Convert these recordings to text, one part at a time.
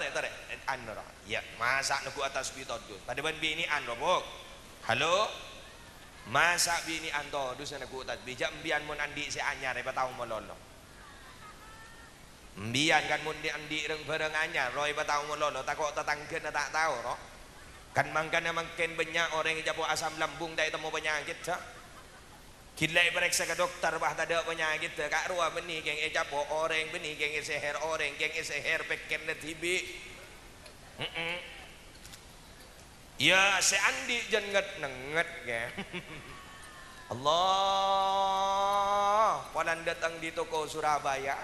tore anu ya masak nuku atas bitodus pada ban bini anu bok halo masak bini anto dus nuku atas bijak mbian mun andi si anyar apa tahu mololo mbian kan mun di andi reng bareng anyar roy apa tahu mololo takok tetanggen tak tahu ro kan mangkana mangken banyak orang yang japo asam lambung dai temu penyakit dah kilai periksa ke dokter bah tak ada penyakit kak ruah benih geng japo orang benih geng seher orang geng seher peken tibi ya si andi jenget nenget ya Allah padan datang di toko Surabaya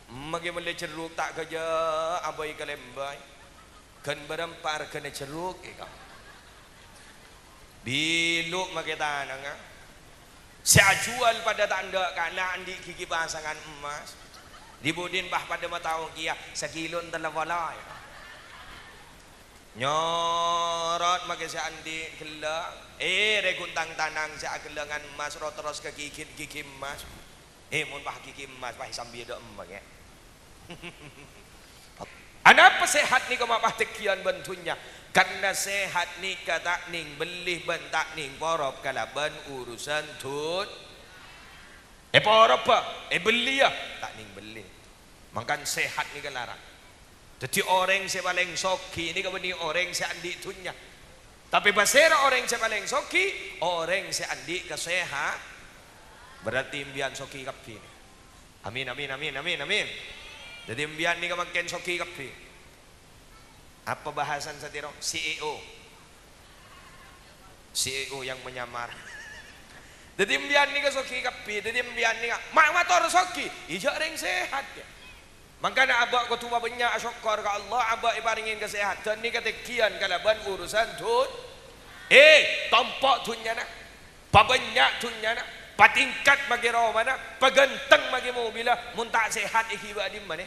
magi beli ceruk tak kerja abai kelembai kan berempar kena ceruk ika biluk magi tanang saya jual pada tanda karena andi gigi pasangan emas dibudin bah pada matahung kia sekilon telawalay nyorot magi si andi gelak reguntang tanang saya gelangan emas roteros ke gigi emas mun bah gigi emas bah sambil ada emas ya ada sehat ni kemapah tekian bentunya karena sehat ni kata ning belih bentak ning porop kalaban urusan tut porop apa beli ya tak ning beli makan sehat ni kan larang jadi orang si paling soki ni kabeni orang si andi tunya tapi pasera orang si paling soki orang si andi kesehat berarti imbian soki kapi amin amin amin amin amin jadi imbian ni kemakin soki kapi apa bahasan satiro CEO yang menyamar jadi imbian ni soki kapi jadi imbian ni mak motor soki ijak ring sehat ya makanya abak ketua banyak syukur ke Allah abak ibaringin kesehatan ni ketekian kalaban urusan tun tompak tunnya nak pabanyak tunnya nak patingkat bagi romana paganteng bagi mobil mun tak sehat ikiba di mana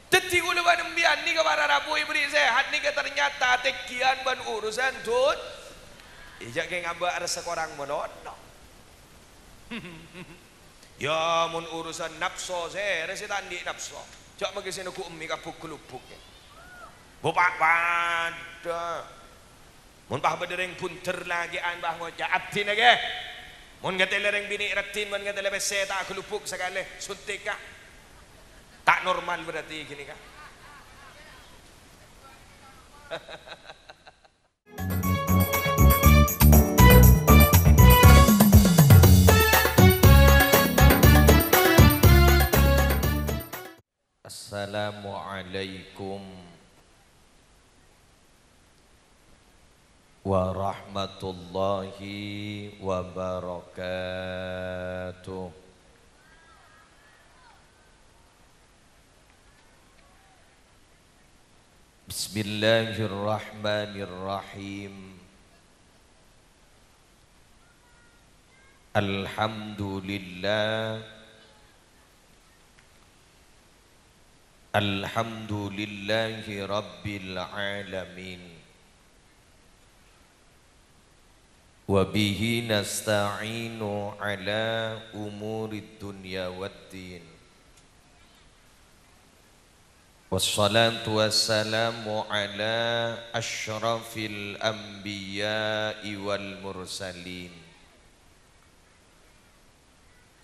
teti ulu ban imbian ni ke para rabu ibri sehat ni ke ternyata tekian ban urusan tun ijak ke ngabak rasa korang monono ya mun urusan nafsu saya resi tandi nafsu cak bagi sini ku ummi kapuk kelupuk bapak pada mun bah bedereng punter lagi an bah ngoja abdi nage mun ngate lereng bini ratin mun ngate lebih tak kelupuk sekali suntik kah tak normal berarti gini kah Assalamualaikum warahmatullahi wabarakatuh. Bismillahirrahmanirrahim. Alhamdulillah Alhamdulillahi Rabbil Alamin. Wabihi nasta'inu ala umurid dunya waddin. Wassalatu wassalamu ala ashrafil anbiya'i wal mursalin.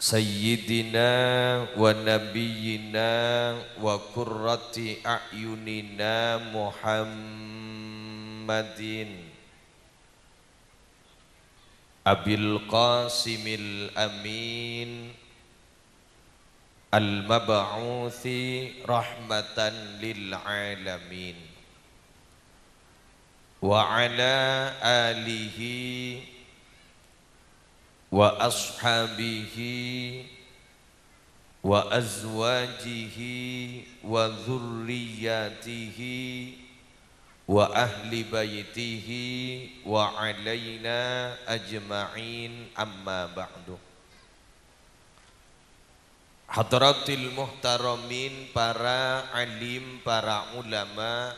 Sayyidina wa nabiyyina wa qurrati a'yunina Muhammadin Abil Qasimil Amin Al-Mab'uthi rahmatan lil alamin wa ala alihi wa ashabihi wa azwajihi wa dhurriyyatihi wa ahli baitihi wa alaina ajma'in amma ba'du. Hadratil muhtaramin, para alim, para ulama,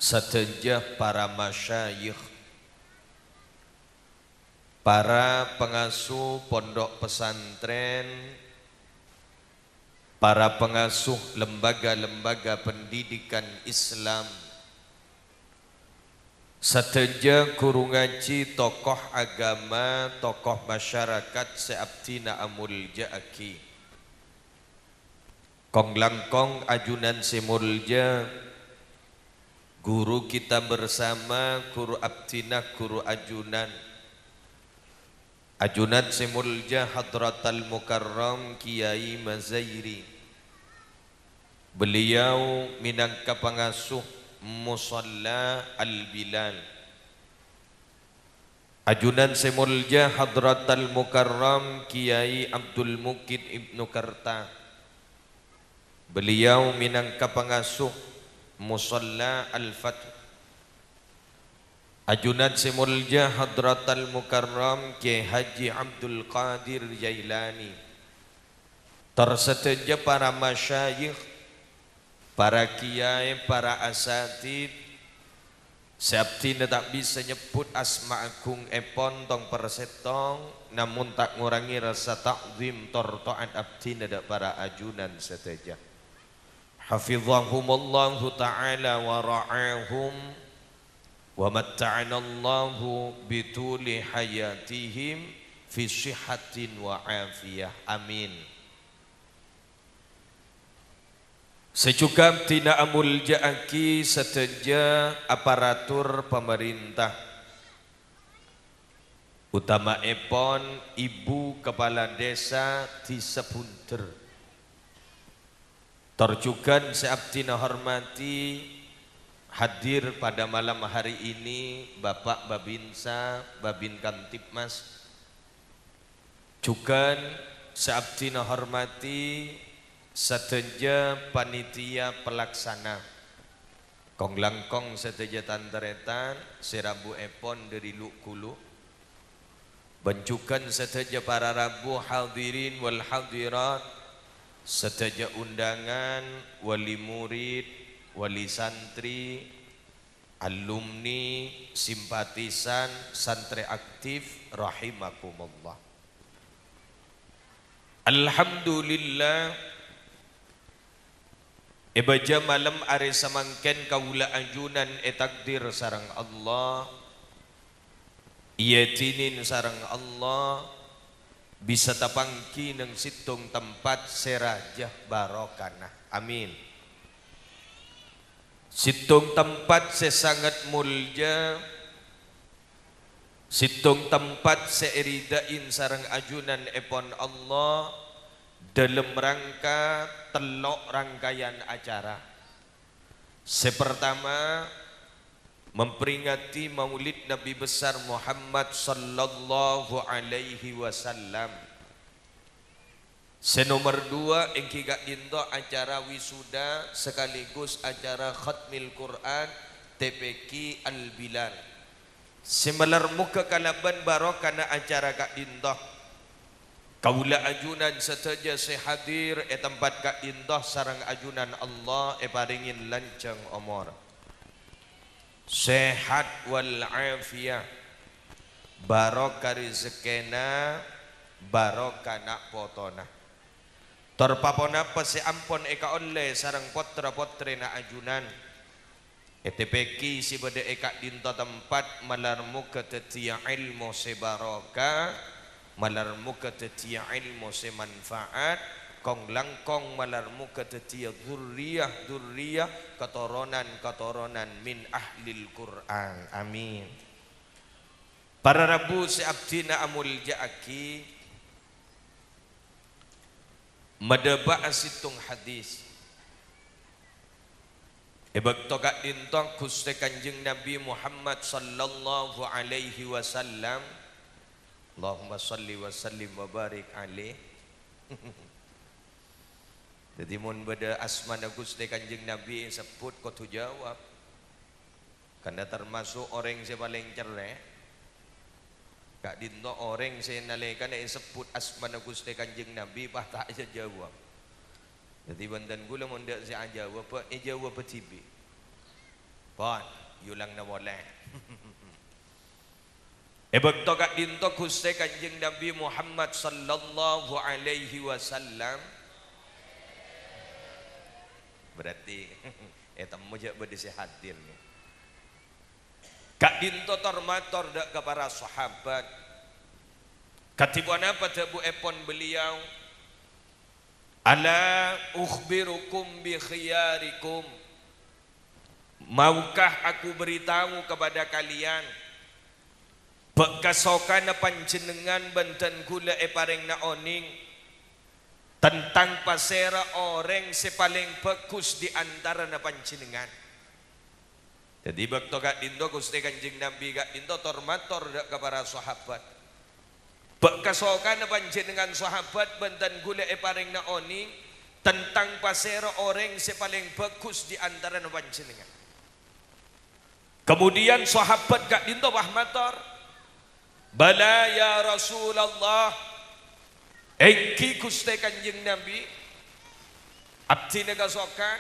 setenjah para masyayikh, para pengasuh pondok pesantren, para pengasuh lembaga-lembaga pendidikan Islam, sateja guru ngaji, tokoh agama, tokoh masyarakat seabtina amulja aki. Kong langkong ajunan semulja, guru kita bersama, guru abtina, guru ajunan. Ajunan semulja Hadratal Mukarram Kiai Mazairi. Beliau minangka pengasuh Musalla Al-Bilal. Ajunan semulja Hadratal Mukarram Kiai Abdul Mukid Ibnu Karta. Beliau minangka pengasuh Musalla Al-Fath. Ajunan semulja Hadratal Mukarram Kiai Haji Abdul Qadir Jailani. Terseteja para masyayikh, para kiai, para asatid. Seabtina tak bisa nyebut asma agung epon tong persetong, namun tak ngurangi rasa takzim tortoan abdina dak para ajunan seteja. Hafizahumullahu ta'ala wa ra'ahum wa matta'ana Allahu bituli hayatihim fi sihhatin wa afiyah. Amin. Secukap tina amul ja'aki seteja aparatur pemerintah, utama epon ibu kepala desa di Sepunter. Terjugan seabtina hormati hadir pada malam hari ini Bapak Babinsa, Babin Kantipmas. Juga seabtina hormati seteja panitia pelaksana. Kong langkong seteja tantaretan serabu epon dari Lukulu. Bencukan seteja para rabu hadirin wal hadirat, seteja undangan, wali murid, wali santri, alumni, simpatisan, santri aktif, rahimakumullah. Alhamdulillah, ibaja malam are samangken kaula ajunan takdir sarang Allah, iyatinin sarang Allah, bisa tapangki ng sitong tempat serajah barokana. Amin. Sitong tempat sesangat mulja, sitong tempat seiridain sarang ajunan epon Allah dalam rangka telok rangkaian acara. Sepertama, memperingati maulid Nabi besar Muhammad sallallahu alaihi wasallam. Senomor dua, engki gak dinto acara wisuda sekaligus acara khatmil Quran TPQ Al-Bilal. Semelar muka kalaban barokana acara gak dinto. Kaula ajunan seteja sehadir tempat gak dinto sarang ajunan Allah paringin lancang omor, sehat wal afiyah, barokah rezekena, barokah nak potona. Terpapona pasi ampon eka oleh sarang potra-potre na ajunan. ETPQ si bade eka dinto tempat malarmu ketetia ilmu sebarokah, malarmu ketetia ilmu semanfaat, kong langkong malarmu ketetia durriyah ketoronan min ahlil Quran. Amin. Para rabu seabdina amul ja'aki madaba asitung hadis. Ebak tokak dintong kuste kanjeng Nabi Muhammad sallallahu alaihi wasallam. Allahumma salli wa sallim wa barik alaih. Jadi mun beda asmana kuste kanjeng Nabi sebut kau tu jawab. Karena termasuk orang yang paling cerek. Kak dinto orang saya nalekan sebut asmana Gusti Kanjeng Nabi bah tak aja jawab. Jadi bandan gula mondak saya jawab apa jawab apa tibi. Pon yulang na boleh. Ebak to kak dinto Gusti Kanjeng Nabi Muhammad sallallahu alaihi wasallam berarti temu je berdisi hadir ni kak dinto tormator dak ke para sahabat katibuan apa tebu epon beliau ala ukhbirukum bi khiyarikum maukah aku beritahu kepada kalian bekasokan panjenengan benten gula paring na oning tentang pasera orang sepaling bagus di antara na panjenengan. Jadi bakto kak dindo Gusti Kanjeng Nabi kak dindo tormator dak ka para sahabat. Bekasokan panjenengan sahabat benten gula paring na oning tentang pasera orang sepaling bagus di antara na panjenengan. Kemudian sahabat kak dindo bahmator bala ya Rasulullah engki Gusti Kanjeng Nabi abdi nagasokan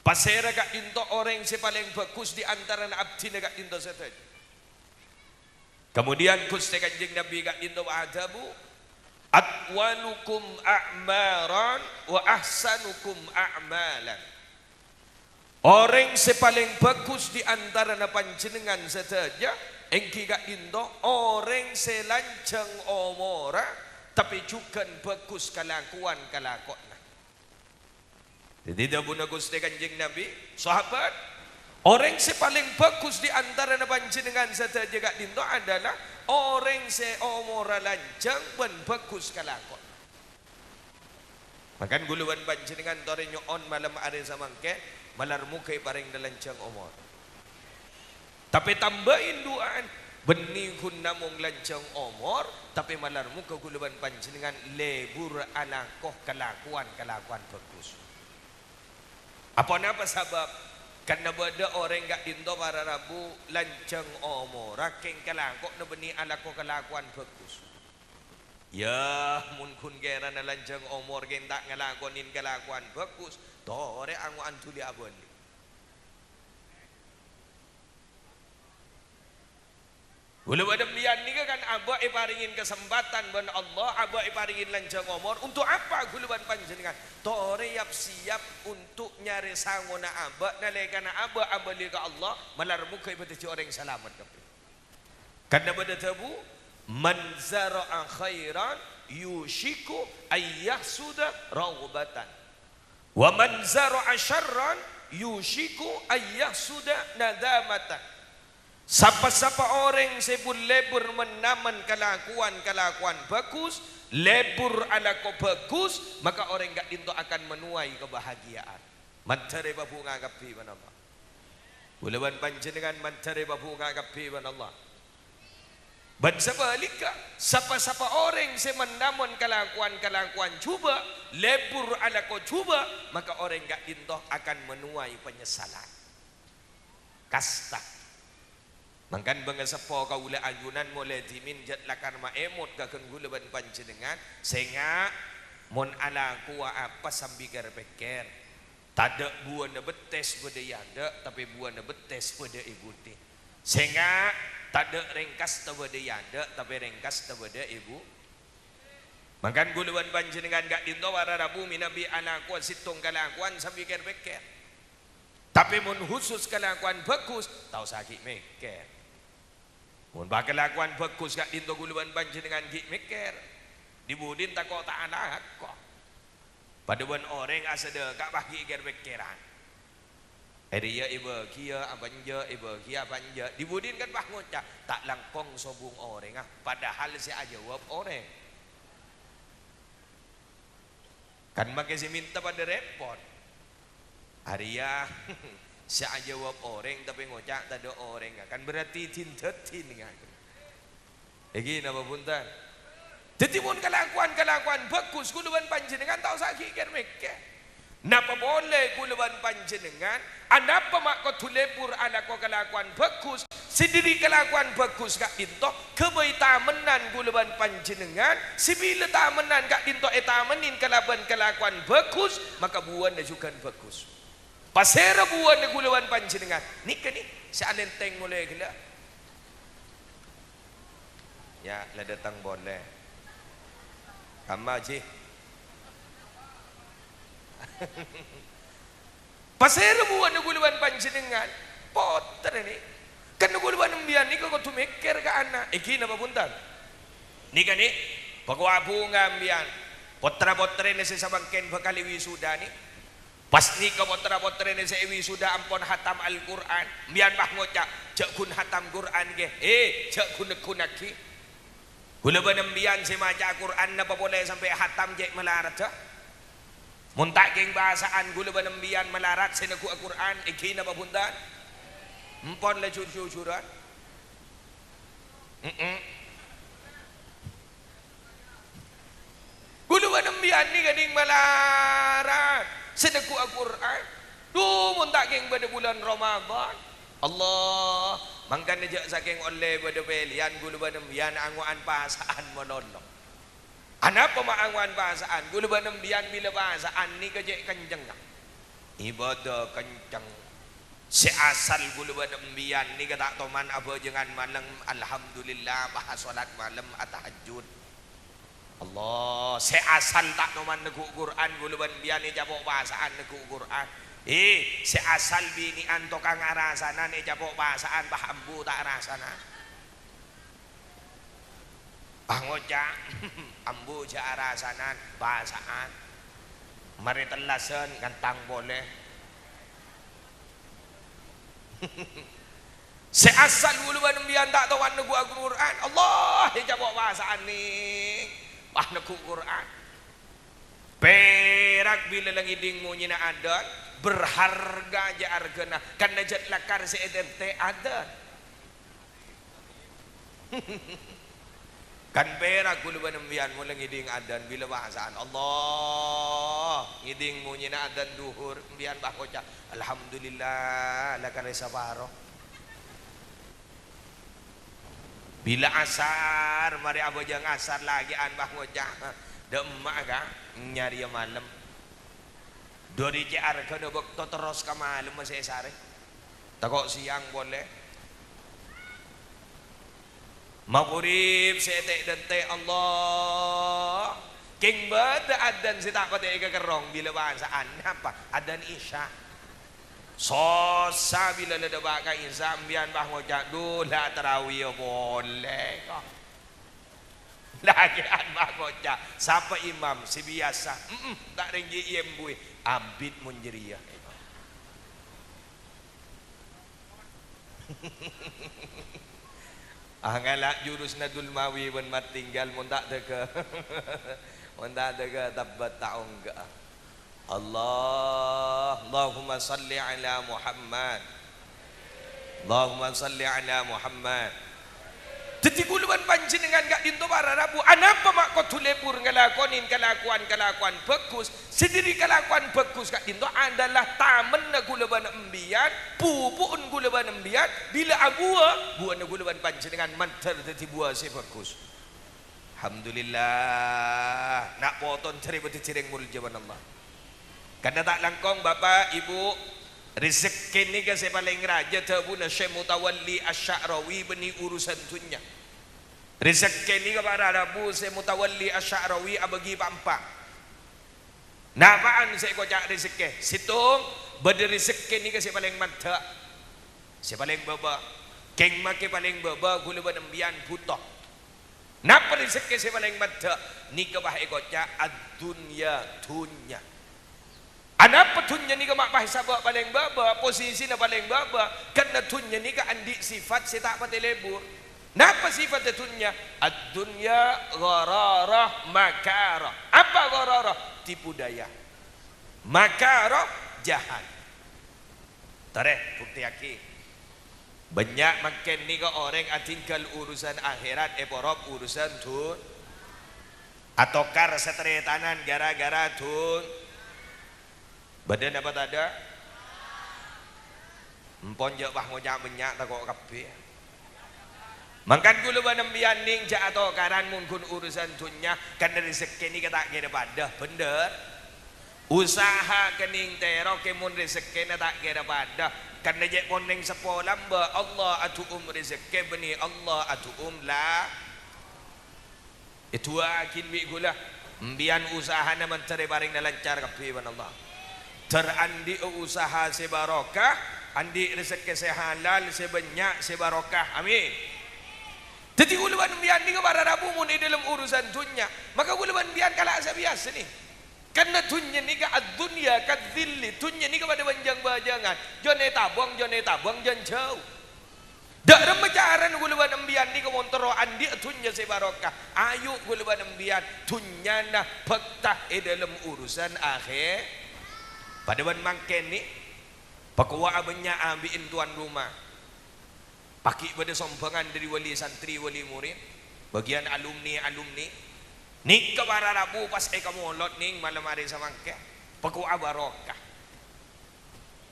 pasera kak dinto orang sepaling bagus di antara abdi kak dinto setet. Kemudian Gusti Kanjeng Nabi kak dinto adabu atwalukum a'maran wa ahsanukum a'malan. Orang sepaling bagus di antara panjenengan saja engki kak dinto orang selancang omora tapi juga bagus kelakuan kelakona. Jadi dabuna Gusti Kanjeng Nabi, sahabat, orang sepaling bagus di antara panjenengan saja kak dinto adalah orang seomora lancang dan bagus kelakon. Makan guluan panjenengan tore nyoon malam are samangke malar mukai paring dalancang omor. Tapi tambahin duaan benihun namung lancang omor tapi malar muka guluan panjenengan lebur alakoh kelakuan bagus. Apa napa sebab? Karena bada orang gak dinto para rabu lancang omor raking kelakok na benih alakoh kelakuan bagus. Ya mun kun gera na lancang omor gen tak ngelakonin kelakuan bagus tore angu antuli abon. Walau ada belian ni kan abah iparingin kesempatan ban Allah, abah iparingin lancang omor untuk apa guluban panjenengan? Tore siap untuk nyari sangona abah nalekana abah liga Allah malar muka ibadati orang selamat kabeh. Karena pada tabu man zara'a khairan yushiku ayyahsuda raghbatan wa man zara'a syarran yushiku ayyahsuda nadamatan. Siapa-siapa orang sebut lebur menaman kelakuan bagus, lebur alako bagus, maka orang gak dinto akan menuai kebahagiaan. Mantare babu ngagapi manama. Bulawan panjenengan mantare babu ngagapi manallah. Dan sebaliknya, siapa-siapa orang semenaman kelakuan cuba, lebur alako cuba, maka orang gak dinto akan menuai penyesalan. Kasta. Mangkan bangga sepo kaula ayunan mulai dimin jat lakar maemot kakeng gulaban panjenengan sehingga mon ala kuwa apa sambigar peker tada buana betes pada yanda tapi buana betes pada ibuti sehingga tada rengkas pada yanda tapi rengkas pada ibu. Mangkan gulaban panjenengan gak dinto wararabu minabi ala kuwa situng kalakuan sambigar peker tapi mon khusus kelakuan bagus tahu sakit meker. Mun bakalakuan bagus gak dinto guluan panjenengan gik mikir dibudin tak kok tak anak kok paduan orang asada kak bagi ger pikiran dia ibu kia abanja ibu kia abanja dibudin kan bah ngocak tak langkong sobung orang padahal si aja jawab orang kan makai si minta pada repot Arya saya jawab orang tapi ngocak tak ada orang kan berarti tintetin kan. Egi nama punten. Jadi pun kelakuan bagus kuluban panjenengan tahu sakit ker meke. Napa boleh kuluban panjenengan? Anapa mak kau tulepur anak kau kelakuan bagus? Sendiri kelakuan bagus kak dinto kebai tamenan kuluban panjenengan. Sibila tamenan kak dinto etamenin kelakuan bagus maka buan juga bagus. Pasera buan de gulawan panjenengan. Nika ni sealen teng mulai gila. Ya, la datang boleh. Kama je. pasir buat nuguluan panjenengan poter ini kan nuguluan mbian ni kau tu mikir ke anak iki napa punten ni kan ni pagwabu ngambian potra-potra ni sa bangken bakal wisuda ni pas ni ka potra-potra ni sa wisuda ampon hatam Al-Quran mbian bah ngoca cek kun hatam Quran ge cek kun kunaki gula mbian si maca Quran na pa boleh sampai hatam je melarat ha muntak geng bahasaan gula mbian melarat sinaku Al-Quran iki napa punten empon le curcuran gulu mbian ni gading melarat sedeku Al-Quran mun tak geng pada bulan Ramadan Allah mangkan nejak saking oleh pada pelian gulu mbian anguan bahasaan menolong anapa mak anguan bahasaan gulu mbian bila bahasaan ni kejek kenceng ibadah kenceng si asal gulu mbian ni kata toman apa jangan malam alhamdulillah bahas salat malam tahajud Allah si asal tak toman neku Quran gulu mbian ni jabok bahasaan neku Quran si asal bini antokang arasanan ni jabok bahasaan bahambu tak arasanan pangoja ambu ja arasanan bahasaan mari telasen gantang boleh seasal bulu mbian tak tahu anu gua Quran Allah jawab bahasaan ni bah neku Quran perak bila lagi dingmu nyina adat berharga aja argana kan najat lakar si edente adat kan perak bulu mbian mu lagi ding adan bila bahasaan Allah ngiding mu nyina adan duhur mbian bah koca alhamdulillah lakar sabaro bila asar mari abojang asar lagi an bah ngocah demak ka nyari malam dori jar kana bekto terus ka malam masih sare takok siang boleh maghrib setek dente Allah king bada adan si tak pati kerong bila bahasaan apa adan isya sosa bila ada baka isya mbian bah ngocak dula tarawih boleh kok lagi an bah ngocak siapa imam si biasa tak ringgi iembui abid munjeriah ngalak jurus nadul mawi ben mat tinggal mun tak teka tabat taungga Allahumma salli ala Muhammad Allahumma salli ala Muhammad jadi guluan panjenengan gak dinto para rabu anapa mak kau tulebur ngelakonin kelakuan bagus sendiri kelakuan bagus gak dinto adalah tamen na guluan embian pupun guluan embian bila buah na guluan panjenengan mantar jadi buah si bagus alhamdulillah nak poton cari beti cireng muljaban Allah karena tak langkong bapak ibu rezeki ni kan saya paling raja tabuna Syekh Mutawalli Asy-Sya'rawi beni urusan dunia rezeki ni kepada Rabu Syekh Mutawalli Asy-Sya'rawi abagi pampak napaan saya kocak rezeki situng beda rezeki ni kan saya paling mantap saya paling baba keng make paling baba gula benembian buta napa rezeki saya paling mantap ni kebah kocak ad-dunya dunya ada petunnya ni ke mak bahasa paling baba posisi na paling baba karena tunnya ni ke andi sifat saya tak pati lebur napa sifat tunnya ad-dunya ghararah makarah apa ghararah tipu daya makarah jahat tareh bukti aki banyak makin ni ke orang tinggal urusan akhirat eporop urusan tun atau kar setretanan gara-gara tun badan apa tak ada empon je bah ngojak banyak tak kok kape mangkan gulu banembian ning ja atau karan mun kun urusan dunya kan dari rezeki ni kata kira pada bener usaha kening tero kemun rezeki na tak kira pada kan je poning sepolam ba Allah atuum rezeki beni Allah atuum la itu akin wi gula mbian usaha na mencari baring na lancar kape ban Allah terandi usaha sebarokah, andi rezeki sehalal sebanyak sebarokah, amin. Jadi uluan bian ni kepada Rabu mun dalam urusan dunia, maka uluan bian kalah biasa ni. Karena dunia ni ke dunia kadzilli, dunia ni kepada banjang bajangan, jone tabung jon jauh. Dak remajaran uluan ambian ni ke montoro andi dunia sebarokah. Ayo uluan ambian dunia na pektah dalam urusan akhir. Pada ban mangken ni, pakwa abenya ambiin tuan rumah. Pakik pada sompangan dari wali santri, wali murid, bagian alumni, ni ke para Rabu pas kamu lot ning malam hari samangke, pakwa barokah.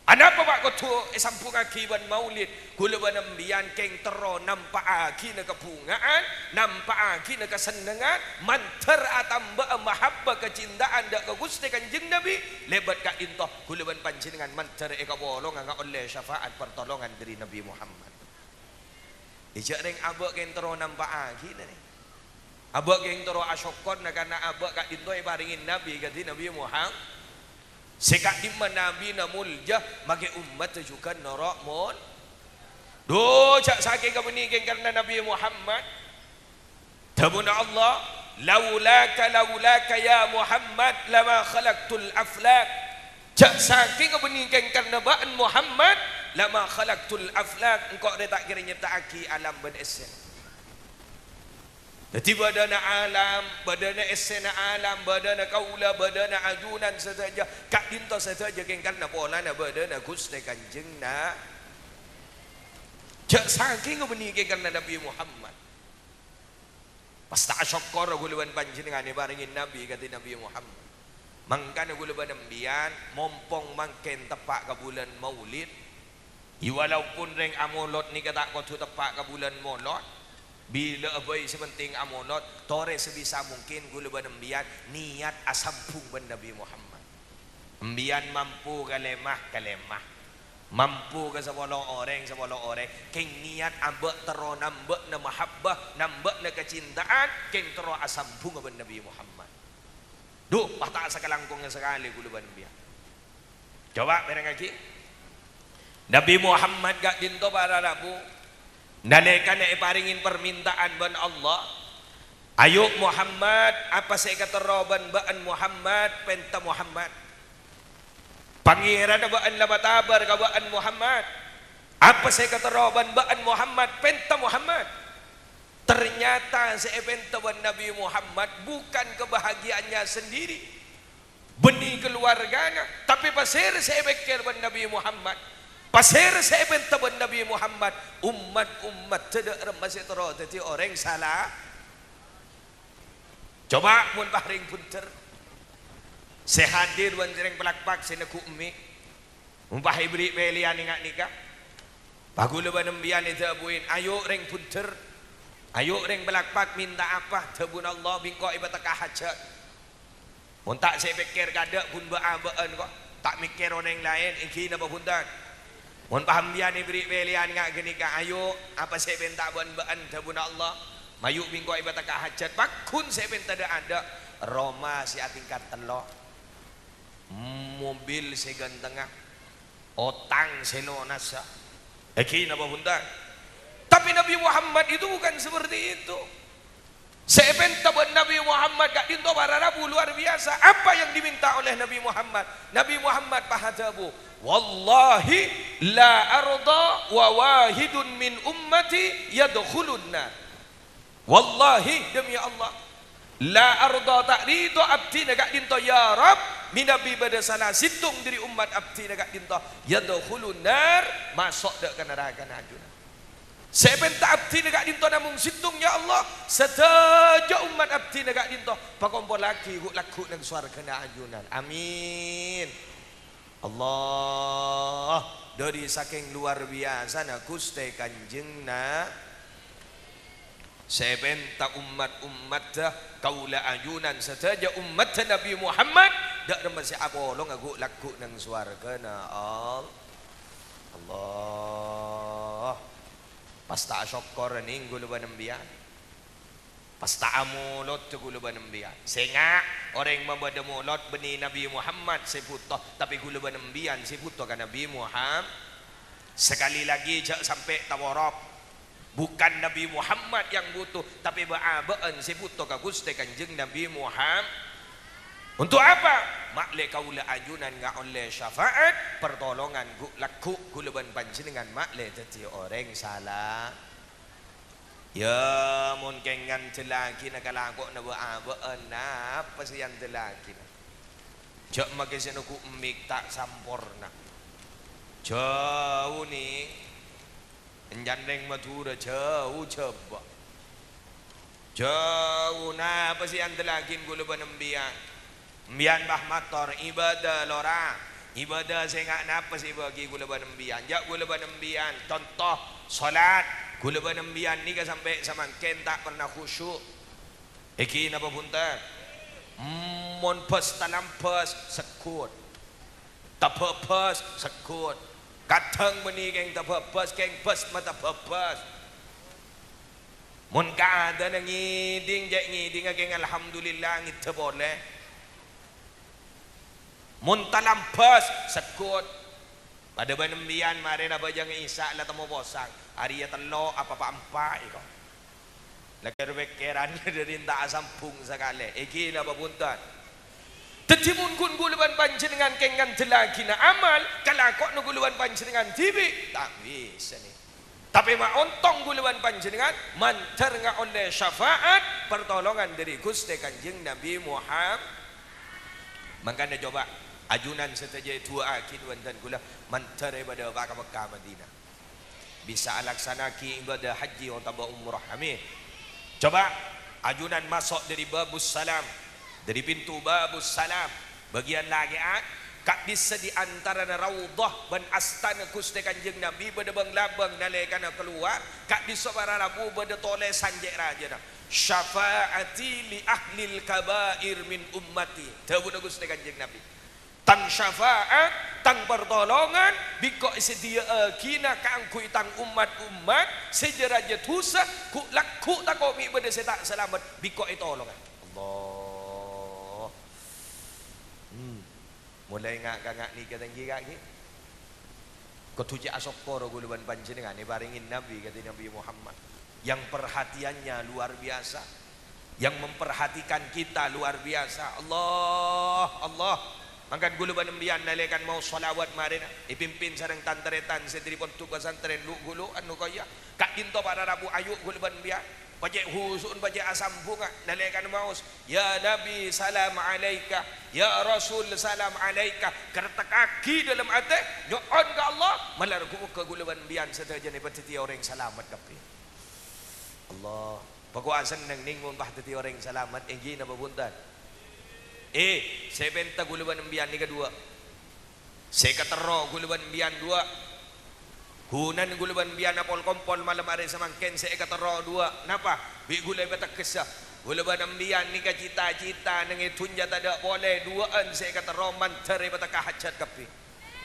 Ana apa pak kotu sampung akiban maulid, kula banambian keng tero nampak aki na kepungaan, nampak aki na kesenangan, manter atamba mahabbah kecintaan dak ke Gusti Kanjeng Nabi, lebat ka intoh kula ban panjenengan manter bolong nga oleh syafaat pertolongan dari Nabi Muhammad. Ijak reng abak keng tero nampak aki na ni. Abak keng tero asyokon na kana abak ka intoh ibaringin Nabi kati Nabi Muhammad. Sekak iman Nabi na muljah mage umat juga norak mon. Do cak saking kebenikeng karena Nabi Muhammad. Tabuna Allah, laulaka ya Muhammad lama khalaqtul aflak. Cak saking kebenikeng karena ba'an Muhammad lama khalaqtul aflak. Engkau dia tak kira nyiptaaki alam ben esen. Jadi badana alam, badana esena alam, badana kaula, badana ajunan saja, kak dinto saja keng karena pola na badana Gusti Kanjeng na. Jak saking benih karena Nabi Muhammad. Pasta syukur guluban panjenengan baringin Nabi kata Nabi Muhammad. Mangkana guluban ambian mompong mangken tepak ke bulan Maulid. Walaupun reng amolot ni kata kau tepak ke bulan Maulid. Bila abai sepenting amonot tore sebisa mungkin gula banembian niat asampung ben Nabi Muhammad. Embian mampu kalemah mampu ke sebolo orang keng niat ambek tero nambek na mahabbah nambek na kecintaan keng tero asampung ben Nabi Muhammad. Duh patah sekalangkung sekali gula banembian. Coba bareng lagi Nabi Muhammad gak dinto para Rabu nalekan na iparingin permintaan ban Allah. Ayo Muhammad, apa saya kata roban baan Muhammad, penta Muhammad. Pangeran baan labatabar ka baan Muhammad. Apa saya kata roban baan Muhammad, penta Muhammad. Ternyata saya penta ban Nabi Muhammad bukan kebahagiaannya sendiri, benih keluarganya, tapi pasir saya pikir ban Nabi Muhammad. Pasir saya benta ban Nabi Muhammad umat tidak masih terus jadi orang salah. Coba mun bahring punter saya hadir wan jereng pelakpak saya ku umi umpah ibri belian ingat nikah bagula banembian itu abuin ayo reng punter ayo reng pelakpak minta apa tabun Allah bingko ibatakah hajat mun tak saya pikir kada pun baabaan kok tak mikir orang lain iki napa punten. Mohon paham bian ibri belian ngak geni ka ayo apa saya benta ban tabun Allah mayuk bingko ibadah ka hajat pakun saya benta ada Roma si tingkat telo mobil segan tengah otang senonasa ekina apa bunda. Tapi Nabi Muhammad itu bukan seperti itu. Saya benta ban Nabi Muhammad gak dinto para Rabu luar biasa. Apa yang diminta oleh Nabi Muhammad? Nabi Muhammad pahadabu wallahi la arda wa wahidun min ummati yadkhulun nar. Wallahi demi Allah la arda tak ridho abdi nagak dinto ya Rab minabi pada sana situng diri umat abdi nagak dinto yadkhulun nar masuk dak ke neraka najuna. Saya benta abdi nagak dinto namung situng ya Allah seteja umat abdi nagak dinto pakompol laki laku nang swarga najunan. Amin. Allah dari saking luar biasa na Gusti Kanjeng na saya benta umat dah kaula ayunan saja umat Nabi Muhammad dak masih abolong agu laku nang swarga na Allah pasta syukur ning gulu banembian Pasta amulot tu gula banembian. Sehingga orang membada mulot beni Nabi Muhammad seputoh, tapi gula banembian seputoh kan Nabi Muhammad. Sekali lagi jak sampai tawarab. Bukan Nabi Muhammad yang butuh, tapi ba'abaan seputoh ka Gusti Kanjeng Nabi Muhammad. Untuk apa? Maklek kaula ajunan nga oleh syafaat pertolongan laku gulaban panjenengan maklek teti orang salah. Ya mun kengan telaki na kalakok na baabaan na apa siyan telaki na. Jak makisino ku umik tak sampurna. Jauh ni enjandeng Madura jauh coba. Jauh na apa siyan telakin gulaban embian. Mbian bah motor ibadah lora ibadah saya ngak napa sih bagi gula banembian jak gula banembian contoh solat gula banembian ni kan sampai samangken tak pernah khusyuk iki napa punten mon pes talam pes sekut tapepes sekut kadang meni geng tapepes geng pes mata pepes mon ka ada ngiding jak ngiding geng alhamdulillah ngit boleh muntalam pas sekut pada banembian mari na bajang isa la tamo bosang ari ya telo apa pa ampa iko laker bekeran dari tak sampung sakale iki na babuntan tetimun kun guluban panjenengan kengan telagina amal kalakok nu guluban panjenengan tibi tak bisa ni tapi ma ontong guluban panjenengan mantar nga oleh syafaat pertolongan dari Gusti Kanjeng Nabi Muhammad. Makanya coba ajunan setaja tua akid wantan gula mantar ibadah baka Mekah Madinah bisa alaksanaki ibadah haji atau umrah amin. Coba ajunan masuk dari babus salam dari pintu babus salam bagian lagi kak bisa di antara raudhah ban astana Gusti Kanjeng Nabi bada bang labang nalekana keluar kak bisa para rabu bada tole sanjek raja syafaati li ahlil kabair min ummati tahu Gusti Kanjeng Nabi tang syafaat tang pertolongan biko sedia kina kaangku tang umat sejeraja tusa ku laku takomi bade setak selamat biko itolongan Allah mulai ngak ni katanggi kaki ketujuh asokoro guluban panjenengan ni baringin Nabi kata Nabi Muhammad yang perhatiannya luar biasa yang memperhatikan kita luar biasa Allah mangkan gulu banembian nalekan mau salawat marina ipimpin sareng tanteretan sedripon tugasan tren lu gulu anu kaya kak dinto para rabu ayu gulu banembian pajek husun pajek asam bunga nalekan maus ya Nabi salam alaika ya Rasul salam alaika kerta kaki dalam ate nyoon ke Allah malar ku ke gulu banembian sedaja ni patiti orang selamat kapi Allah pakuasan nang ningun patiti orang selamat enggi na babuntan saya benta guluban embian ni kedua saya katero guluban embian dua hunan guluban embian apol kompol malam hari samangken saya katero dua napa bi gulai batak kesah guluban embian ni ka cita-cita nang itunja tak boleh duaan saya katero mantare batak hajat kapi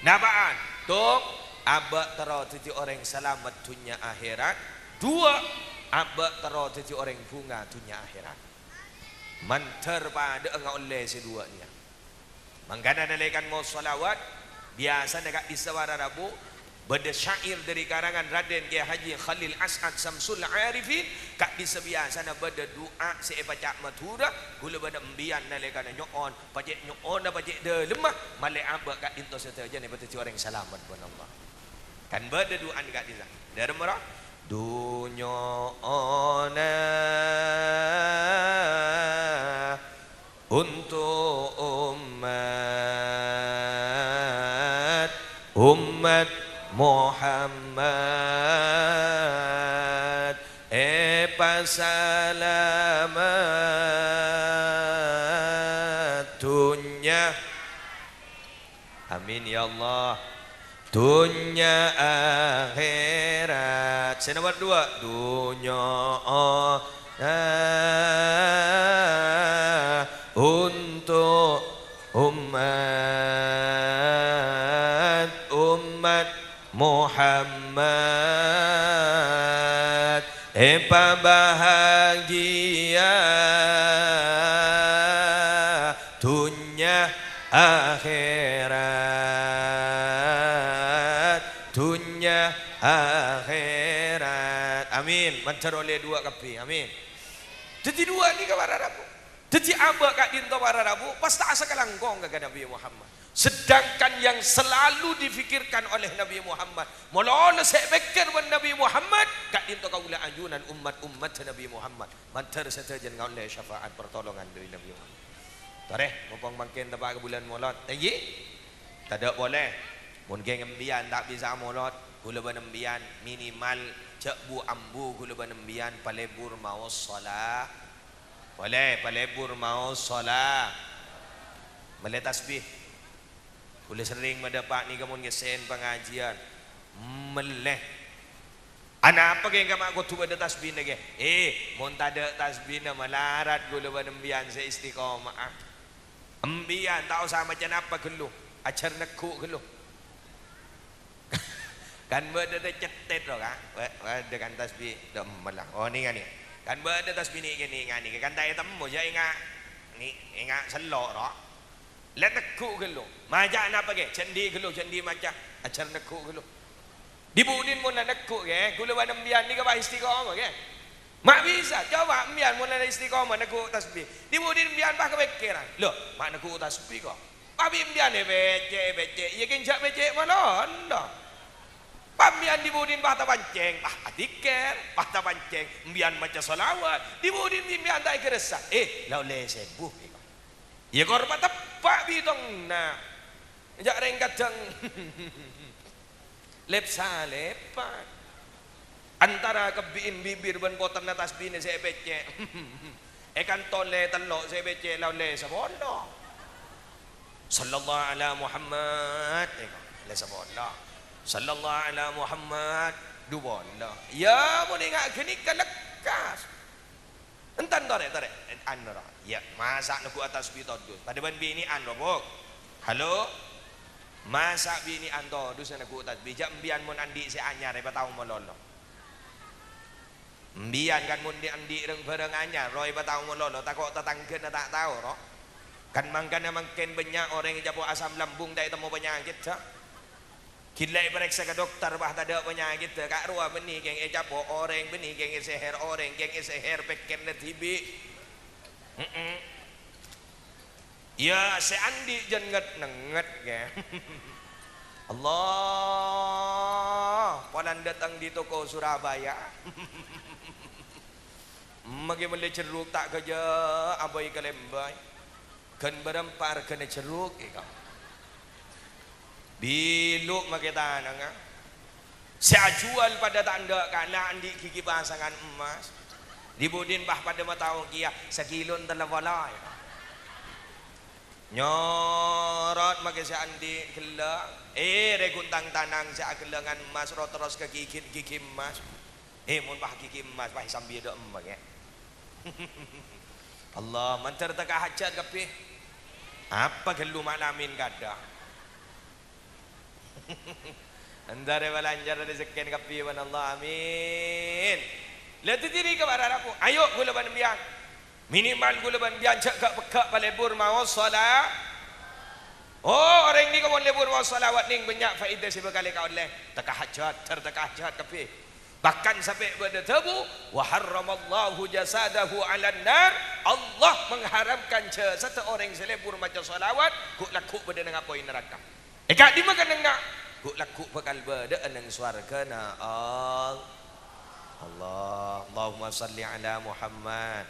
napaan tok aba tero titi orang selamat dunia akhirat dua aba tero titi orang bunga dunia akhirat mantar pada engkau oleh sedua dia. Mangkana nalekan mau salawat biasa nak isawara rabu beda syair dari karangan Raden Kiai Haji Khalil As'ad Samsul Arifin kak bisa biasa nak beda doa seepacak matura gula beda embian nalekan nyoon pajek nyoon na pajek de lemah malai aba kak into setaja ni betul orang selamat pun Allah kan beda doa kak disa dari merah dunya ona untuk umat Muhammad selamat dunia amin ya Allah dunia akhirat saya nomor dua dunia untuk umat Muhammad bahagia akhirat, dunya akhirat. Amin. Mancar oleh dua kapi. Amin. Jadi dua ni ke Rabu. Jadi abah kat dinto Rabu pasti asa kalangkong ke Nabi Muhammad. Sedangkan yang selalu difikirkan oleh Nabi Muhammad, mula-mula saya fikir wan Nabi Muhammad kat dinto kaula ajunan umat Nabi Muhammad. Mantar setajan oleh syafaat pertolongan dari Nabi Muhammad. Tareh, mumpung makin tapak ke bulan Maulud. Lagi? Tak ada boleh. Mungkin embian tak bisa Maulud. Gula benembian minimal cek bu ambu gula benembian palebur mau solat. Boleh palebur mau solat. Boleh tasbih. Boleh sering mendapat ni kamu ngesen pengajian. Meleh. Anak apa yang kamu tu ada tasbih lagi? Mun tak ada tasbih na melarat gula benembian se istiqomah. Embian tak usah macam apa keluh. Acar nekuk keluh. Kan berada cetet loh kan, ada kan tasbih dah malang. Oh ni kan ni, kan berada tasbih ni kan ni kan tak temu je ingat ni ingat selok roh. Let nekuk ke lo, majak nak pakai cendi ke lo cendi majak, acar nekuk ke lo. Dibudin pun nak nekuk ke, gula pada embian ni ke bah istiqomah ke. Mak bisa, coba embian mula istiqomah nekuk tasbih. Dibudin embian bah kepikiran, lo mak nekuk tasbih kok. Tapi embian ni becek, ia kencak becek mana anda? Pamian dibudin bahta panceng, tiker, bahta panceng, mbian maca salawat, dibudin mbian tak keresa. Lau le sebuh. Ya korban tepak bitong na. Jak reng kadang lepsa lepat. Antara kebiin bibir ben potan atas bini saya becek. Kan tole telok saya becek lau le sabono. Sallallahu ala Muhammad. Le sabono. Sallallahu ala Muhammad dubola. Ya mun ingat kini kelekas. Entan tarik anra. Ya masak nuku atas bitodus. Pada ban bini anro bok. Halo. Masak bini anto dus nuku atas bijak mbian mun andi si anyar ba tau mololo. Mbian kan mun di andi reng bareng anyar roy ba tau mololo takok tetanggen tak tahu ro. Kan mangkana mangken banyak orang yang japo asam lambung tak temu penyakit dah. Kita periksa ke dokter bah tak ada penyakit kak ruah benih geng japo orang benih geng seher orang geng seher peken le tibi. Ya seandi jenget nenget ke. Allah, panan datang di toko Surabaya. Magi beli ceruk tak kerja abai ke Lembay. Kan berempar kena ceruk ikam. Biluk makita nanga. Saya jual pada tanda kana andi kiki pasangan emas. Dibudin bah pada matahun kia sekilon telawalay. Nyorot makai si andi kelang. Reguntang tanang si kelangan emas roteros ke kiki emas. Mun bah kiki emas bah sambil do emas ya. Allah mantar taka hajat kapi. Apa gelu malamin kada? Antara balanjar rezeki kapi wan Allah amin. Lihat diri ke barang aku. Ayo gula ban biang. Minimal gula ban biang cak pekak palebur mau solat. Oh orang ni kamu lebur mau salawat ning banyak faedah sebekali kau oleh taka hajat tertaka hajat kapi. Bahkan sampai berdebu wa harramallahu jasadahu 'alan nar. Allah mengharamkan satu orang selebur macam salawat kuk laku pada dengan poin neraka. Kak di makan nengak kuk laku bakal berada nang swarga na Allah. Allahumma salli ala Muhammad.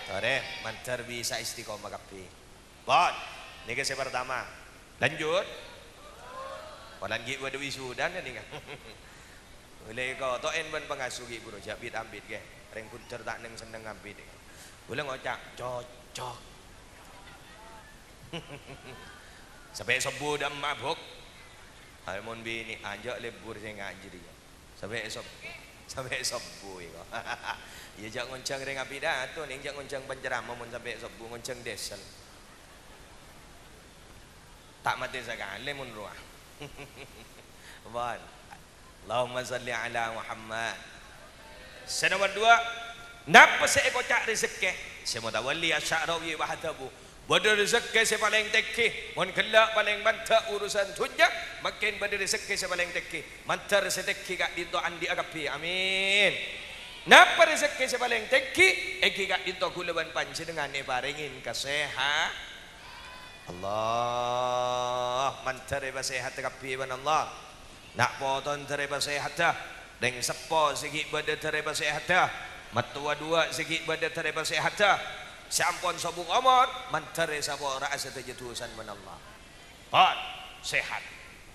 Tare mantar bisa istiqomah kapi. Bon, ni ke pertama. Lanjut. Walan gi wadu wisudan ni kan. Boleh kau toen ban pengasugi guru jabit ambit ke. Reng kuncer tak neng seneng ambit. Boleh ngocak cocok. Sampai sebu dan mabuk. Almon bini anjak lebur saya ngaji dia. Sampai sebu ya. Ya jak ngoncang reng api dato ning jak ngoncang penceramah mun sampai sebu ngoncang desel. Tak mati sekali mun ruah. Wan. Allahumma salli ala Muhammad. Nomor 2, napa saya kocak rezeki? Saya mutawalli asy'arawi wa hadabu. Bada rezeki saya paling teki, mun gelak paling bantak urusan dunia, makin bada rezeki saya paling teki. Mantar saya teki kat dinto andi agapi. Amin. Napa rezeki saya paling teki? Eki kat dinto kulaban panjenengan paringin kesehat. Allah, mantar sehat agapi ban Allah. Nak poton tereba sehat dah. Deng sepo sikit bada tereba sehat dah. Matua dua sikit bada tereba sehat dah. Sampun sabung amat mantare sabo ra'asa tajatusan man Allah. Pan sehat.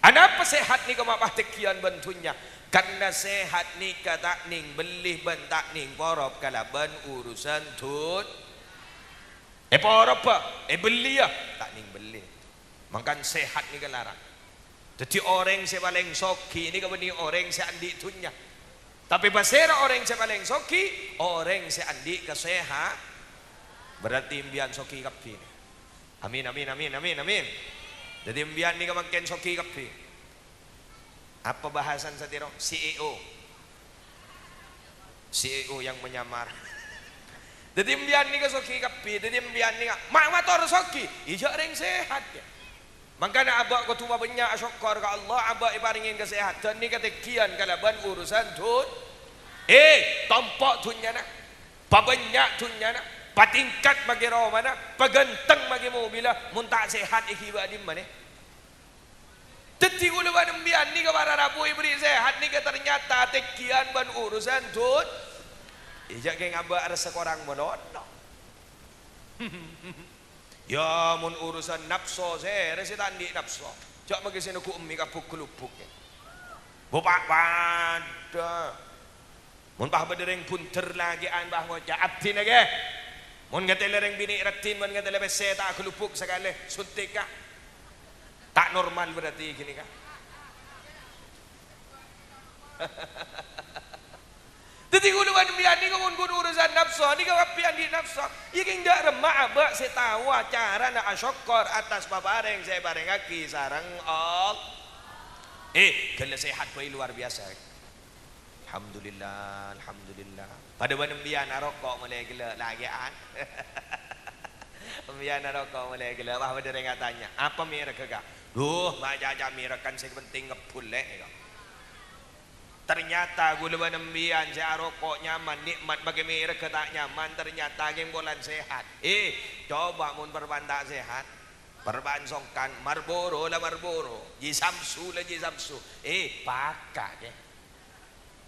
Anapa sehat ni kama pahtikian bentunya? Karena sehat ni kata ning belih bentak ning porop kala ben urusan tun. Porop apa? Beli ya, tak ning beli. Makan sehat ni kelarang. Jadi orang se paling soki ni kabeni orang se andi tunya. Tapi pasera orang se paling soki, orang se andi kesehat. Berarti imbian soki kapi. Amin amin amin amin amin. Jadi imbian ni kemakin soki kapi. Apa bahasan satiro? CEO. CEO yang menyamar. Jadi imbian ni ke soki kapi. Jadi imbian ni mak motor soki. Ijak ring sehat ya. Makanya abak ko tuwa banyak syukur ke Allah, abak ibaringin kesehatan ni ketekian kalaban urusan tun. Tampak tunnya nak. Pabanyak tunnya nak. Patingkat bagi rawa mana, pagantang bagi mobil mun tak sehat ikiba di mana. Teti uluban embian ni ke para rabu ibri sehat ni ke ternyata tekian ban urusan tun. Ijak ke ngaba ada sekorang melono. Ya mun urusan nafsu saya resi tandi nafsu. Jak bagi sini ku ummi kapuk kelupuk. Bopak pada. Mun bah bedereng punter lagi an bah ngoja abdi nage. Mun ngate lereng bini ratin, mun ngate lebih tak kelupuk sekali suntik kah? Tak normal berarti gini kah? Jadi guluan biar ni kamun urusan nafsu, ni kau pian di nafsu. Iking dak remah abak saya tahu cara nak syukur atas babareng saya bareng aki sarang all. Kalau sehat boleh luar biasa. Alhamdulillah, alhamdulillah. Pada mana biar narokok mulai gila lagi an. Biar narokok mulai gila. Wah pada orang tanya, apa mereka kah? Duh, macam mereka kan sepenting ngepul Ternyata gula mana biar saya rokok nyaman, nikmat bagi mereka tak nyaman. Ternyata yang bulan sehat. Coba mun berbandak sehat. Berbansongkan Marlboro lah Marlboro, Jisamsu lah Jisamsu. Pakak ya.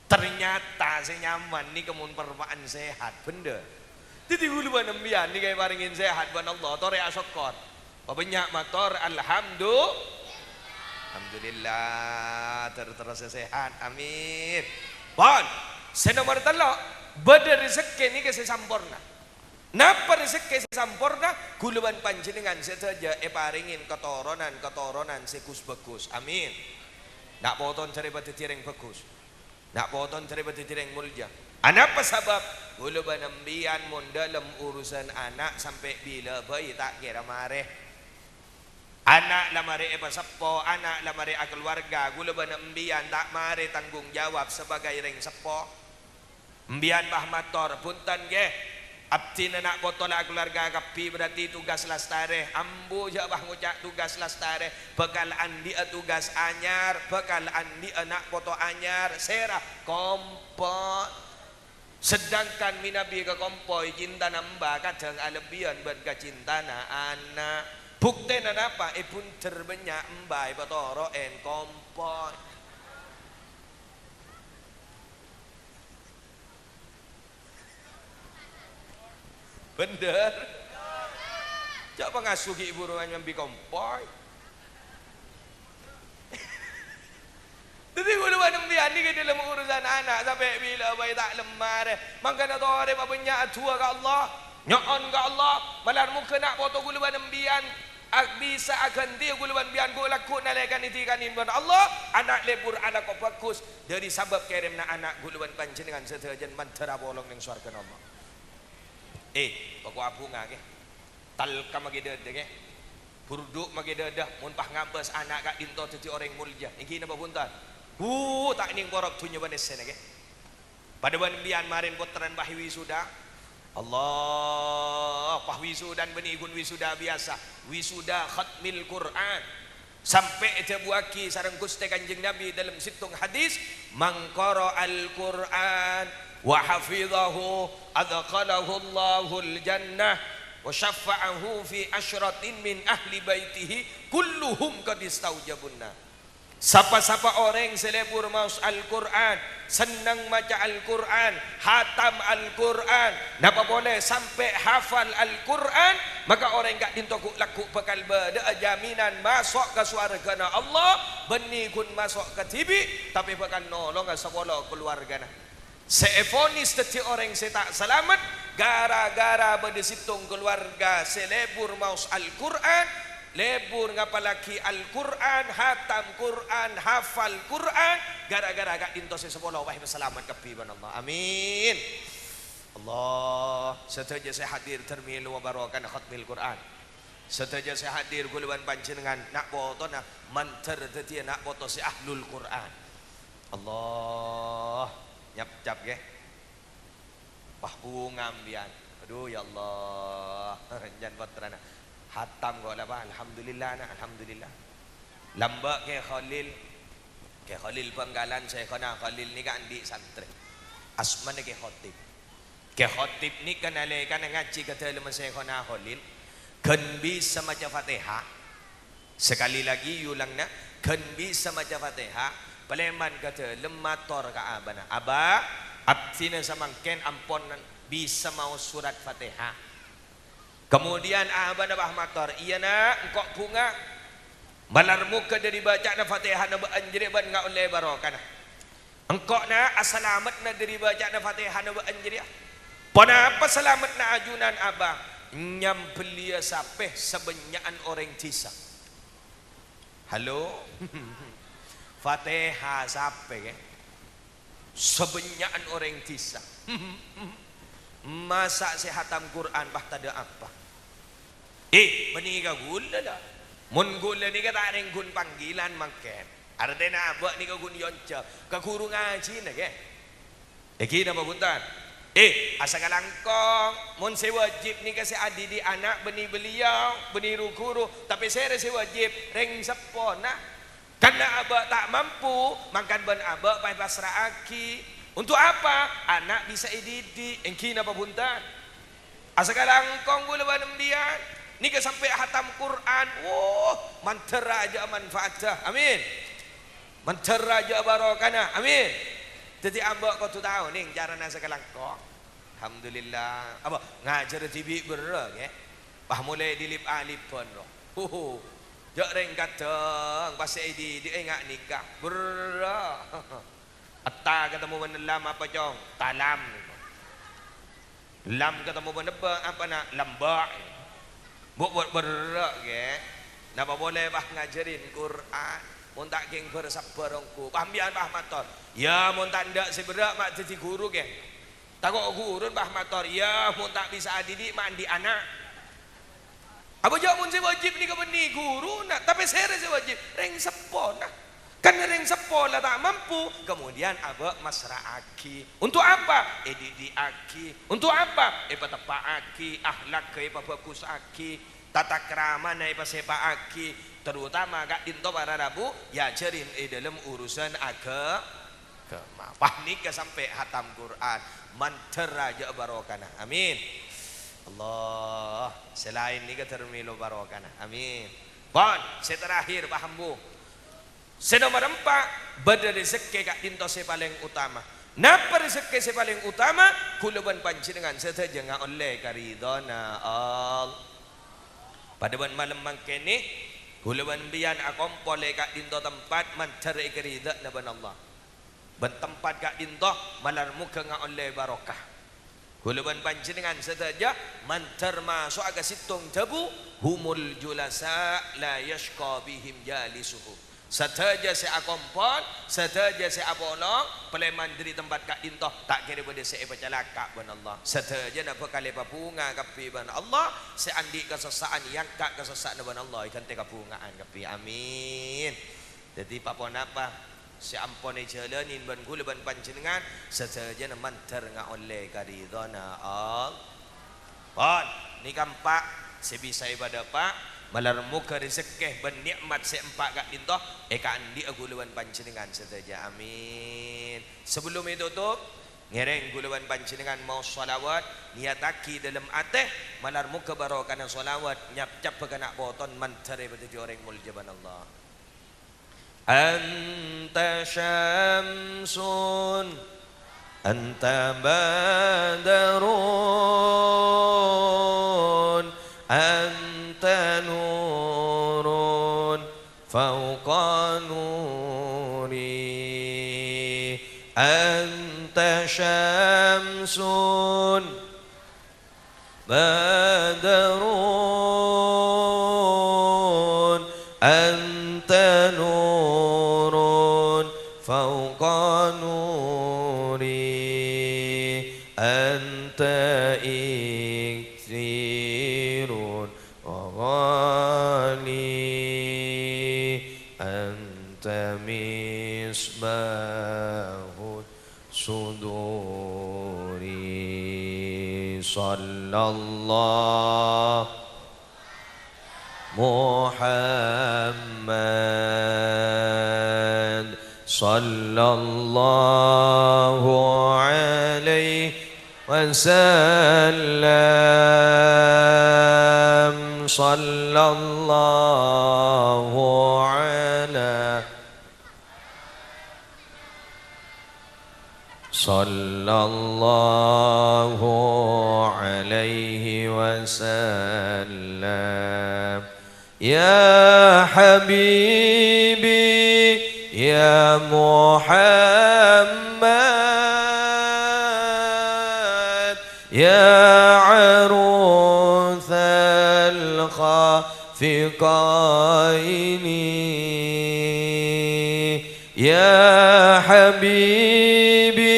Ternyata saya nyaman ni kemun perpaan sehat benda. Jadi guluan embian ni kayak baringin sehat ban Allah tore asyukor. Banyak motor alhamdulillah terus sehat. Amin. Bon, senomor telo beda rezeki ni ke sampurna. Napa rezeki sampurna? Guluan panjenengan saja paringin ketoronan sekus bagus. Amin. Nak poton cari batu tireng bagus. Nak poton cari batu tireng mulja. Apa sebab? Gulu banembian mun dalam urusan anak sampai bila bayi tak kira mareh. Anak lamari sepo, anak lamari keluarga. Gulu banembian tak mare tanggung jawab sebagai ring sepo. Mbian bah motor punten ge. Abdi nak botol keluarga kapi berarti tugas lastare. Ambu je bah ngucak tugas lastare. Bekal andi tugas anyar, bekal andi anak foto anyar, serah kompot. Sedangkan minabi ke kompoi cinta nambah kadang alebian ben ka cinta na anak. Bukti na apa? Pun terbanyak embai batoro en kompoi. Bener. Jak pengasuh ibu rumah nyambi kompoi. Jadi kalau ada biar ni ke dalam urusan anak sampai bila bayi tak lemah deh. Makanya tu ada banyak tua ke Allah, nyon ke Allah. Malah muka nak foto guluan bian bisa akan dia guluan bian go laku nalekan itikan inban Allah. Anak lebur anak kau bagus dari sebab kirim na anak guluan panjenengan seterjen mantera bolong ning surga Allah. Pokok abunga ke talka magi dede ke burduk magi dedah mun pah ngabas anak kak dinto teti orang mulja iki napa punten tak ning borok tunya banes ke pada ban bian marin potran bahiwi sudah Allah, pah wisudan beni kun wisuda biasa, wisuda khatmil Quran. Sampai terbuaki sareng Gusti Kanjeng Nabi dalam situng hadis, man qara al-Quran wa hafizahu adkhalahu Allahul jannah wa syafa'ahu fi asyratin min ahli baitihi kulluhum qad istaujabunna. Siapa-siapa orang selebur maus Al-Quran, senang baca Al-Quran, hatam Al-Quran, napa boleh sampai hafal Al-Quran, maka orang gak dintokuk laku bekal beda jaminan masuk ke surga na Allah, beni kun masuk ke tibi, tapi bakal nolong ke sekolah keluarga na. Seefonis teti orang se tak selamat gara-gara berdesitung keluarga selebur maus Al-Quran, lebur ngapalaki Al-Quran, hatam Quran, hafal Quran, gara-gara gak dintos sepolah wahai berselamat kepiban Allah. Amin. Allah, setuju saya hadir termilu wa barokan khatmil Quran. Setuju saya hadir guluan panjenengan nak foto nak manter teti nak foto si ahlul Quran. Allah, nyap-cap ke? Wah bunga ambian. Aduh ya Allah, jangan patrana. Hatam kau lah, alhamdulillah nak, alhamdulillah. Lambak ke Khalil Penggalan saya kena Khalil ni kan di santri. Asman ke khotib. Ke khotib ni kan alaikan ngaji kata lemah saya kena Khalil. Kan bisa macam Fatihah. Sekali lagi ulang nak, kan bisa macam Fatihah. Peleman kata lemah tor ke abana. Aba, absina samangken ampon bisa mau surat Fatihah. Kemudian abang abah matar, iya nak, engkau bunga, balar muka dari baca na Fatihah na beranjiri ban ngak oleh barokan. Engkau nak asalamat na dari baca na Fatihah na beranjiri. Kenapa selamat na ajunan abah? Nyam belia sapeh sebenyaan orang tisa. Halo, Fatihah sapeh ke? Sebenyaan orang tisa. Masa sehatam Quran bah tak ada apa. Beni ka gula lah. Mun gula ni ka tak ada gun panggilan makan. Artinya abak ni ka gun yonca. Ka guru ngaji na ke. Kita apa buntan? Asa kalangkong. Mun saya wajib ni ka si adi di anak beni beliau, beni guru. Tapi saya rasa wajib reng sepon nah. Karena abak tak mampu, makan ben abak pai pasrah aki. Untuk apa? Anak bisa didik. Engki napa buntan? Asa kalangkong gula banem dia. Ni ke sampai hatam Quran. Mantera aja manfaatnya. Amin. Mantera aja barokana. Amin. Jadi ambak kau tu tahu nih cara nasa kalangkong. Alhamdulillah. Apa ngajar TV berang ya? Bah mulai dilip alip pun loh. Jak reng katang pas di engak nikah berang. Atta ketemu menelam apa jong? Talam. Lam ketemu menebak apa nak? Lambak. Buat berak ke? Napa boleh bah ngajarin Quran? Mun tak geng bersabar ongku. Pambian bah mator. Ya mun tak ndak seberak mak jadi guru ke? Takok guru bah mator. Ya mun tak bisa didik mak di anak. Apa jawab mun saya wajib ni ke beni guru nak? Tapi saya rasa wajib. Reng sepon nak. Kan ring sepolah tak mampu, kemudian abak masra aki. Untuk apa? Didik aki. Untuk apa? Tepa aki, akhlak ke bagus aki, tata krama na sepa aki. Terutama gak dinto para rabu ya cerin dalam urusan agama. Pahnik ke sampai hatam Quran, manter aja barokana. Amin. Allah, selain ni ke termilo barokana. Amin. Bon, seterakhir paham bu. Senomor 4 beda rezeki kak dinto se paling utama. Napa rezeki se paling utama? Kulaban panjenengan sedaja ngak oleh karidona Allah. Pada ban malam mangkene kulaban bian akompole kak dinto tempat mencari kerida na ban Allah. Ban tempat kak dinto malar muka ngak oleh barokah. Kulaban panjenengan sedaja mantar masuk aga situng tabu humul julasa la yashqa bihim jalisuhu. Setaja saya akompon, setaja saya abolong, peleman dari tempat kak dintoh tak kira pada saya baca lakak ban Allah. Setaja nak bekali papunga kapi ban Allah, saya andi kesesaan yang kak kesesaan ban Allah ikan teka pungaan kapi. Amin. Jadi apa napa? Saya ampun jalanin ban gula ban panjenengan, setaja nak mantar ngak oleh karidona Allah. Pon, ni kan pak, sebisa ibadah pak, malar muka rezeki bernikmat seempat kat dintoh, kan di aguluan panjenengan sedaja. Amin. Sebelum itu tuh, ngereng guluan panjenengan mau salawat, niataki dalam ateh, malar muka barokah salawat, nyap-nyap kena boton mantare betul orang muljaban Allah. Anta syamsun anta badarun anta nurun fauqa nuri anta syamsun badarun anta nurun fauqa nuri anta iksirun ghali anta misbahun suduri sallallahu Muhammad sallallahu alaihi wasallam sallallahu ala sallallahu alaihi wasallam ya habibi ya Muhammad ya aruthal khafiqaini ya habibi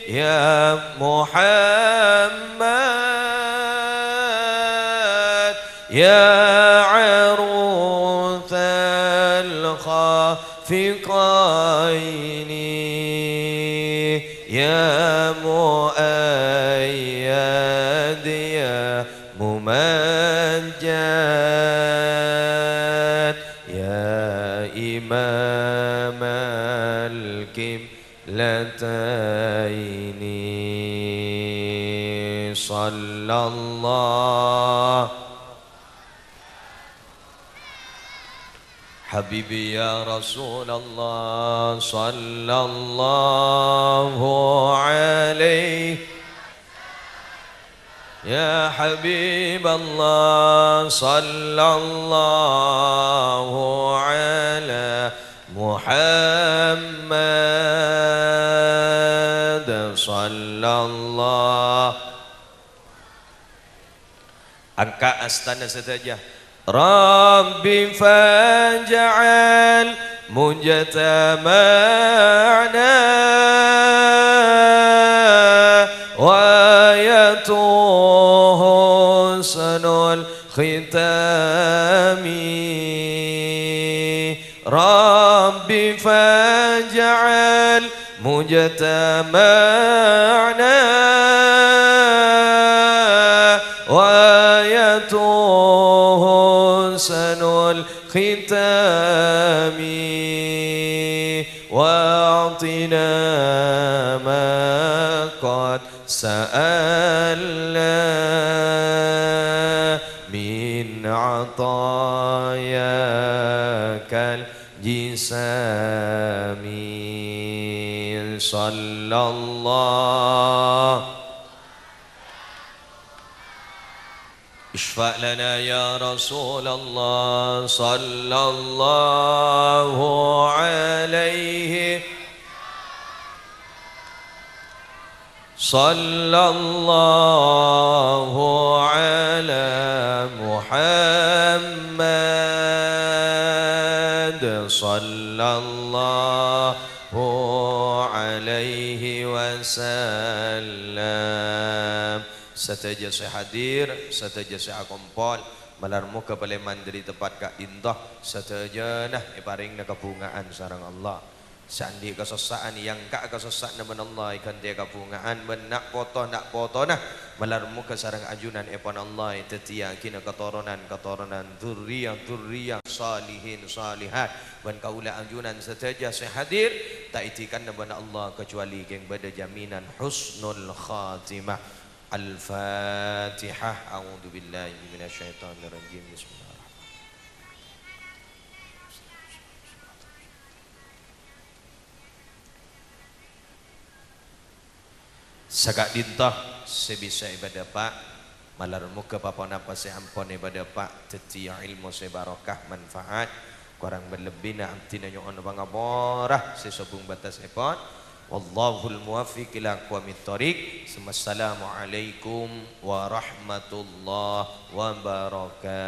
ya Muhammad ya aruthal khafiqaini ya muayyad ya mumajjad ya imam al-qiblataini sallallahu Habibi ya Rasulullah sallallahu alaihi ya Habiballah sallallahu ala Muhammad sallallahu angka astana saja Rabbi faj'al mujtama'na wa yatuhu sanul khitami Rabbi faj'al mujtama'na wa yatuhu sanul khitami wa'atina ma qad sa'alna min atayakal jisami sallallahu اشفع لنا يا رسول الله صلى الله عليه صلى الله على محمد صلى الله عليه وسلم Sataja saya hadir, sataja saya kumpul, malar muka boleh mandiri tempat ka indah, sataja nah iparing na kabungaan sareng Allah. Sandi kesesaan yang kak kesesak na Allah ikan dia kapungaan benak foto nah malar muka sarang ajunan epon Allah tetia kina ketoronan dzurriyyah salihin salihat ban kaula ajunan setaja sehadir tak itikan na Allah kecuali yang bada jaminan husnul khatimah. Al-Fatihah. A'udzu billahi minasyaitonir rajim. Bismillah. Sagak dintah sebisa ibadah pak malar muka papa napa seampon ibadah pak tetia ilmu sebarokah manfaat kurang berlebih na amtina nyoon bangaborah sesubung batas epon wallahul muwaffiq ila aqwamit thoriq. Assalamualaikum warahmatullahi wabarakatuh.